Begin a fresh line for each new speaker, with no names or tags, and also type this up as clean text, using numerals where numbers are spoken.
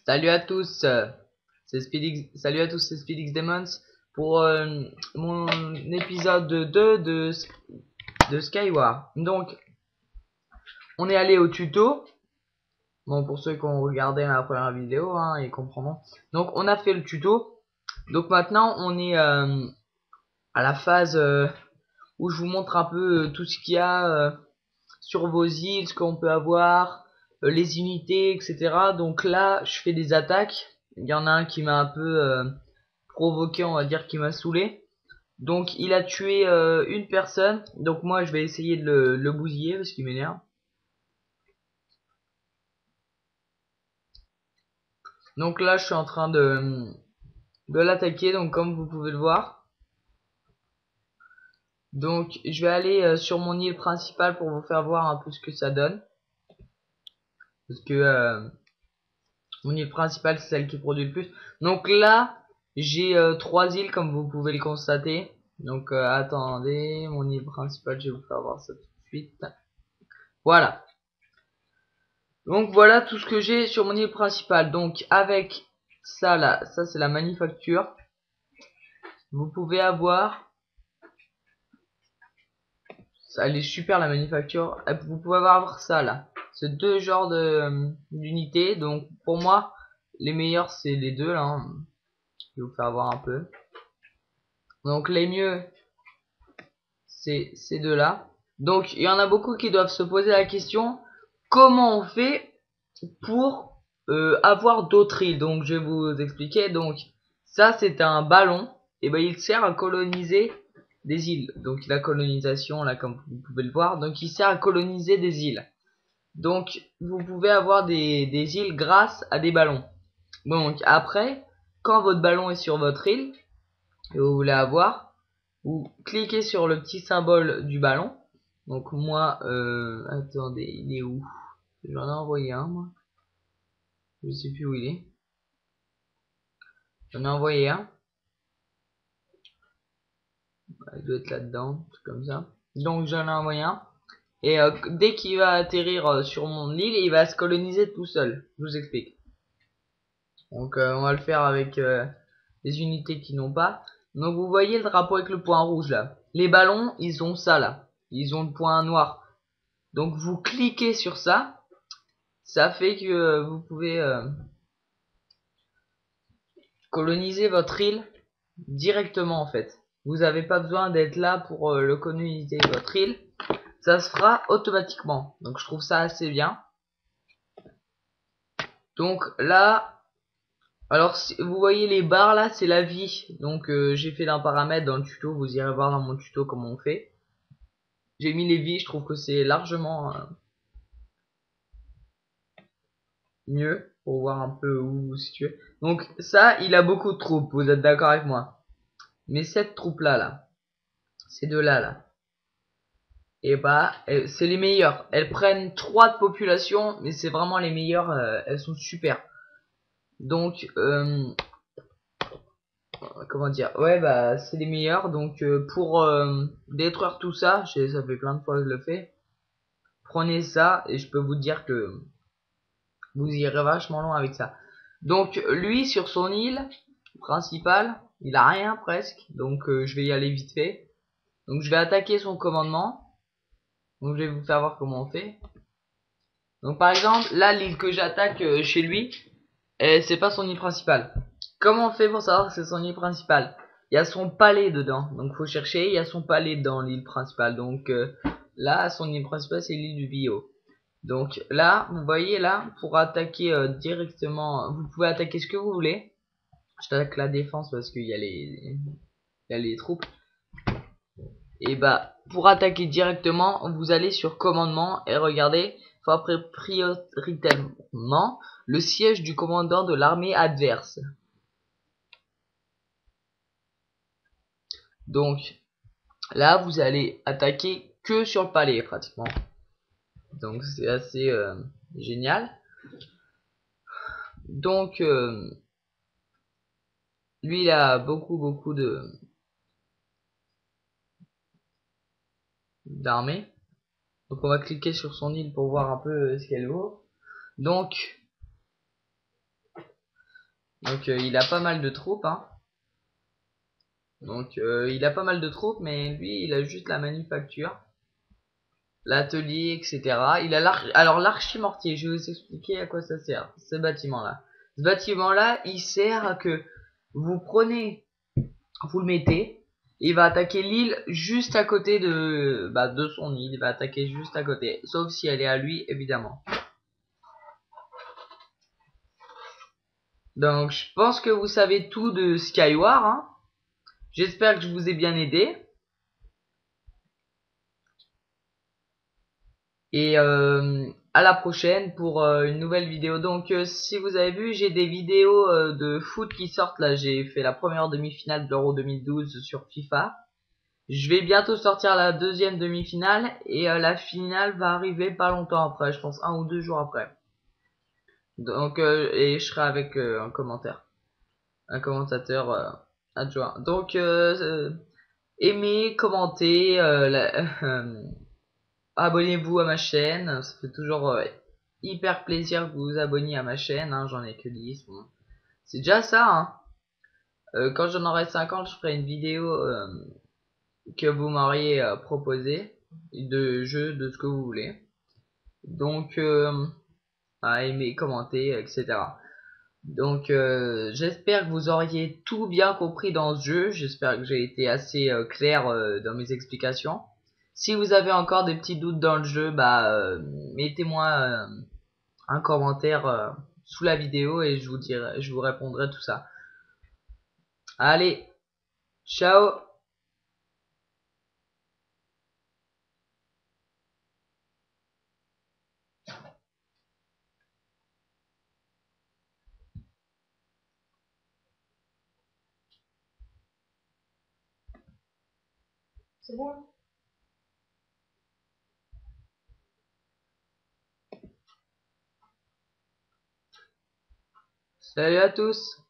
Salut à tous, c'est Salut à tous, c'est Speedix Demons pour mon épisode 2 de Skyward. Donc, on est allé au tuto. Bon, pour ceux qui ont regardé la première vidéo, hein, ils comprendront. Donc, on a fait le tuto. Donc maintenant, on est à la phase où je vous montre un peu tout ce qu'il y a sur vos îles, ce qu'on peut avoir, les unités, etc. Donc là, je fais des attaques. Il y en a un qui m'a un peu provoqué, on va dire, qui m'a saoulé. Donc il a tué une personne. Donc moi, je vais essayer de le bousiller parce qu'il m'énerve. Donc là, je suis en train de l'attaquer. Donc comme vous pouvez le voir. Donc je vais aller sur mon île principale pour vous faire voir un peu ce que ça donne. Parce que mon île principale, c'est celle qui produit le plus. Donc là, j'ai 3 îles comme vous pouvez le constater. Donc attendez, mon île principale, je vais vous faire voir ça tout de suite. Voilà. Donc voilà tout ce que j'ai sur mon île principale. Donc avec ça là, ça c'est la manufacture. Vous pouvez avoir, ça elle est super la manufacture. Vous pouvez avoir ça là. C'est deux genres d'unités. Donc pour moi, les meilleurs c'est les deux là. Hein. Je vais vous faire voir un peu. Donc les mieux, c'est ces deux-là. Donc il y en a beaucoup qui doivent se poser la question, comment on fait pour avoir d'autres îles. Donc je vais vous expliquer. Donc ça c'est un ballon, et ben il sert à coloniser des îles. Donc la colonisation là comme vous pouvez le voir, donc il sert à coloniser des îles. Donc vous pouvez avoir des îles grâce à des ballons. Donc après, quand votre ballon est sur votre île et vous voulez avoir, vous cliquez sur le petit symbole du ballon. Donc moi, attendez, il est où? J'en ai envoyé un, moi. Je sais plus où il est. J'en ai envoyé un. Il doit être là-dedans, comme ça. Donc j'en ai envoyé un. Et dès qu'il va atterrir sur mon île, il va se coloniser tout seul. Je vous explique. Donc on va le faire avec les unités qui n'ont pas. Donc vous voyez le drapeau avec le point rouge là. Les ballons, ils ont ça là. Ils ont le point noir. Donc vous cliquez sur ça. Ça fait que vous pouvez coloniser votre île directement en fait. Vous n'avez pas besoin d'être là pour le coloniser votre île. Ça se fera automatiquement. Donc je trouve ça assez bien. Donc là, alors si vous voyez les barres là, c'est la vie. Donc j'ai fait d'un paramètre dans le tuto. Vous irez voir dans mon tuto comment on fait. J'ai mis les vies. Je trouve que c'est largement mieux pour voir un peu où vous situez. Donc ça, il a beaucoup de troupes. Vous êtes d'accord avec moi? Mais cette troupe là, ces deux là, et bah c'est les meilleures. Elles prennent 3 de population, mais c'est vraiment les meilleures. Elles sont super. Donc comment dire, ouais bah c'est les meilleures. Donc pour détruire tout ça, ça fait plein de fois que je le fais. Prenez ça et je peux vous dire que vous irez vachement loin avec ça. Donc lui sur son île principale, il a rien presque. Donc je vais y aller vite fait. Donc je vais attaquer son commandement. Donc je vais vous faire voir comment on fait. Donc par exemple, là l'île que j'attaque chez lui, c'est pas son île principale. Comment on fait pour savoir que c'est son île principale? Il y a son palais dedans. Donc faut chercher, il y a son palais dans l'île principale. Donc là, son île principale c'est l'île du Bio. Donc là, vous voyez là, pour attaquer directement, vous pouvez attaquer ce que vous voulez. Je t'attaque la défense parce qu'il y a les troupes. Et bah pour attaquer directement, vous allez sur commandement et regardez, faut après prioritairement le siège du commandant de l'armée adverse. Donc là vous allez attaquer que sur le palais pratiquement. Donc c'est assez génial. Donc lui il a beaucoup d'armées. Donc on va cliquer sur son île pour voir un peu ce qu'elle vaut. Donc, il a pas mal de troupes, hein. Donc il a pas mal de troupes, mais lui il a juste la manufacture, l'atelier, etc. Il a alors l'archimortier, je vais vous expliquer à quoi ça sert, ce bâtiment-là. Ce bâtiment-là, il sert à que vous prenez, vous le mettez, il va attaquer l'île juste à côté de son île, il va attaquer juste à côté, sauf si elle est à lui, évidemment. Donc je pense que vous savez tout de Skyward, hein. J'espère que je vous ai bien aidé. Et à la prochaine pour une nouvelle vidéo. Donc si vous avez vu, j'ai des vidéos de foot qui sortent là. J'ai fait la première demi-finale de l'Euro 2012 sur FIFA. Je vais bientôt sortir la deuxième demi-finale et la finale va arriver pas longtemps après, je pense 1 ou 2 jours après. Donc et je serai avec un commentateur adjoint. Donc aimez, commentez, abonnez-vous à ma chaîne, ça fait toujours hyper plaisir que vous vous abonniez à ma chaîne, hein, j'en ai que 10. Bon. C'est déjà ça, hein. Quand j'en aurai 50, je ferai une vidéo que vous m'auriez proposé, de jeux, de ce que vous voulez. Donc, à aimer, commenter, etc. Donc, j'espère que vous auriez tout bien compris dans ce jeu, j'espère que j'ai été assez clair dans mes explications. Si vous avez encore des petits doutes dans le jeu, mettez-moi un commentaire sous la vidéo et je vous répondrai tout ça. Allez, ciao. C'est bon. Salut à tous.